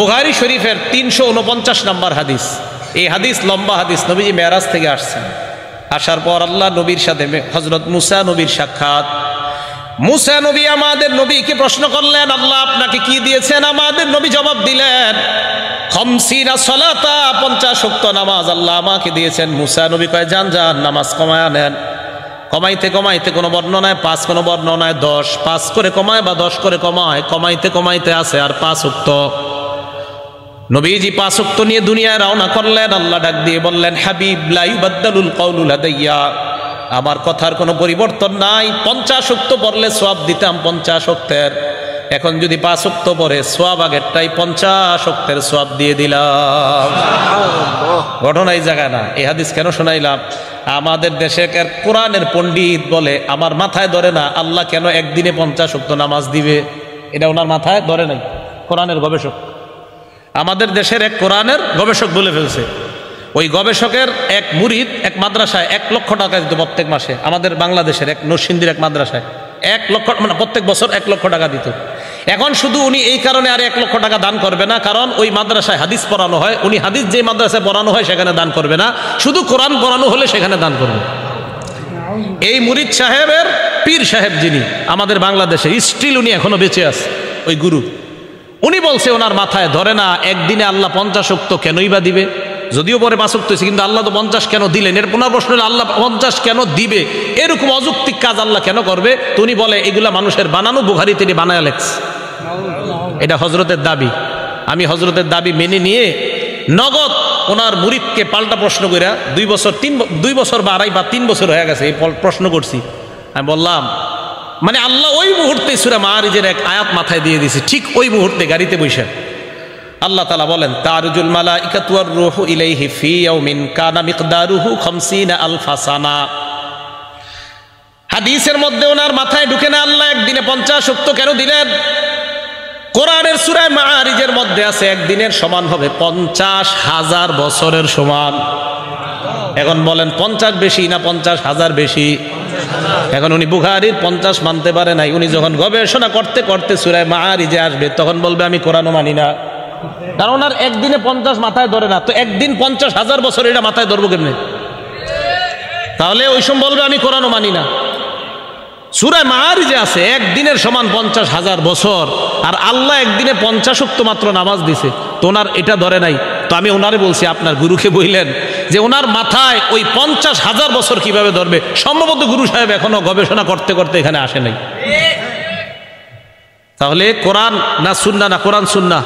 বুখারী শরীফের 349 নম্বর হাদিস। এই হাদিস লম্বা হাদিস। নবীজি মেরাজ থেকে আসছেন, আসার পর আল্লাহ নবীর সাথে হযরত মুসা নবীর সাক্ষাৎ। মুসা নবী আমাদের নবীকে প্রশ্ন করলেন, আল্লাহ আপনাকে কি দিয়েছেন? আমাদের নবী জবাব দিলেন, 50 সালাতা, 50 ওয়াক্ত নামাজ আল্লাহ আমাকে দিয়েছেন। মুসা নবী কয়, যান যান নামাজ কমায় আনেন। কমাইতে কমাইতে কোনো বর্ণনায় 5, কোনো বর্ণনায় 10, 5 করে কমায় বা 10 করে কমায়, কমাইতে কমাইতে আছে আর 5 ওয়াক্ত। নবীজি 5 ওয়াক্ত নিয়ে দুনিয়ায় রওনা করলেন। আল্লাহ ডাক দিয়ে বললেন, হাবিব লা ইউবাদদালুল কাউলু লাদাইয়া, আমার কথার কোনো পরিবর্তন নাই। 50 ওয়াক্ত পড়লে সওয়াব দিতাম 50 ওয়াক্তের, এখন যদি 5 ওয়াক্ত পড়ে সওয়াব আগেরটাই 50 ওয়াক্তের সওয়াব দিয়ে দিলাম। ঘটনা এই জায়গায় না। এই হাদিস কেন শোনাইলাম? আমাদের দেশে কোরআনের পণ্ডিত বলে, আমার মাথায় ধরে না আল্লাহ কেন একদিনে 50 ওয়াক্ত নামাজ দিবে, এটা ওনার মাথায় ধরে নাই। কোরআনের গবেষক, আমাদের দেশের এক কোরআনের গবেষক বলে ফেলছে। ওই গবেষকের এক মুরিদ এক মাদ্রাসায় 1 লক্ষ টাকা দিত প্রত্যেক মাসে। আমাদের বাংলাদেশের এক নরসিংদীর এক মাদ্রাসায় 1 লক্ষ, মানে প্রত্যেক বছর 1 লক্ষ টাকা দিত। এখন শুধু উনি এই কারণে আর 1 লক্ষ টাকা দান করবে না, কারণ ওই মাদ্রাসায় হাদিস পড়ানো হয়। উনি হাদিস যে মাদ্রাসায় পড়ানো হয় সেখানে দান করবে না, শুধু কোরআন পড়ানো হলে সেখানে দান করবে। এই মুরিদ সাহেবের পীর সাহেব যিনি আমাদের বাংলাদেশে স্টিল উনি এখনো বেঁচে আছে, ওই গুরু, উনি বলছে ওনার মাথায় ধরে না একদিনে আল্লাহ 50 ওয়াক্ত কেনই বা দিবে। যদিও পরে 5 ওয়াক্ত হয়েছে, কিন্তু আল্লাহ তো 50 কেন দিলেন? এর পুনঃ প্রশ্ন হলো আল্লাহ 50 কেন দিবে? এরকম অযৌক্তিক কাজ আল্লাহ কেন করবে? তো উনি বলে এগুলা মানুষের বানানো, বুখারী তিনি বানায় লেখছে। এটা হযরতের দাবি। আমি হযরতের দাবি মেনে নিয়ে নগদ ওনার মুরিদকে পাল্টা প্রশ্ন করে 2 বছর 2 বছর বা 2.5 বা 3 বছর হয়ে গেছে এই প্রশ্ন করছি। আমি বললাম, মানে আল্লাহ ওই মুহূর্তে সূরা মাআরিজের এক আয়াত মাথায় দিয়ে দিয়েছে, ঠিক ওই মুহূর্তে গাড়িতে বসে আল্লাহ তাআলা বলেন, তারুজুল মালাইকাতু ওয়ার রূহু ইলাইহি ফি ইয়াউমিন কানা মিকদারুহু 50,000 সানা। হাদিসের মধ্যে ওনার মাথায় ঢুকে না আল্লাহ একদিনে 50 ওয়াক্ত কেন দিলেন। কোরআনের সূরা মাআরিজের মধ্যে আছে একদিনের সমান হবে 50,000 বছরের সমান। এখন বলেন 50 বেশি না 50,000 বেশি? এখন উনি বুখারীর 50 মানতে পারে নাই। উনি যখন গবেষণা করতে করতে সূরা মাআরিজে আসবে তখন বলবে আমি কোরআনও মানি না, কারণ ওনার একদিনে 50 মাথায় ধরে না। তো একদিন 50,000 বছর এটা মাথায় ধরবো কেমনে? তাহলে ওই সময় বলবে আমি কোরআনও মানি না। সূরা মাআরিজে আছে একদিনের সমান 50,000 বছর, আর আল্লাহ একদিনে 50 ওয়াক্ত মাত্র নামাজ দিছে, তো ওনার এটা ধরে নাই। তো আমি ওনারে বলছি, আপনার গুরুকে বললেন যে ওনার মাথায় ওই 50,000 বছর কিভাবে ধরবে? সম্ভবত গুরু সাহেব এখনো গবেষণা করতে করতে এখানে আসে নাই। তাহলে কোরআন না সুন্নাহ, না কোরআন সুন্নাহ?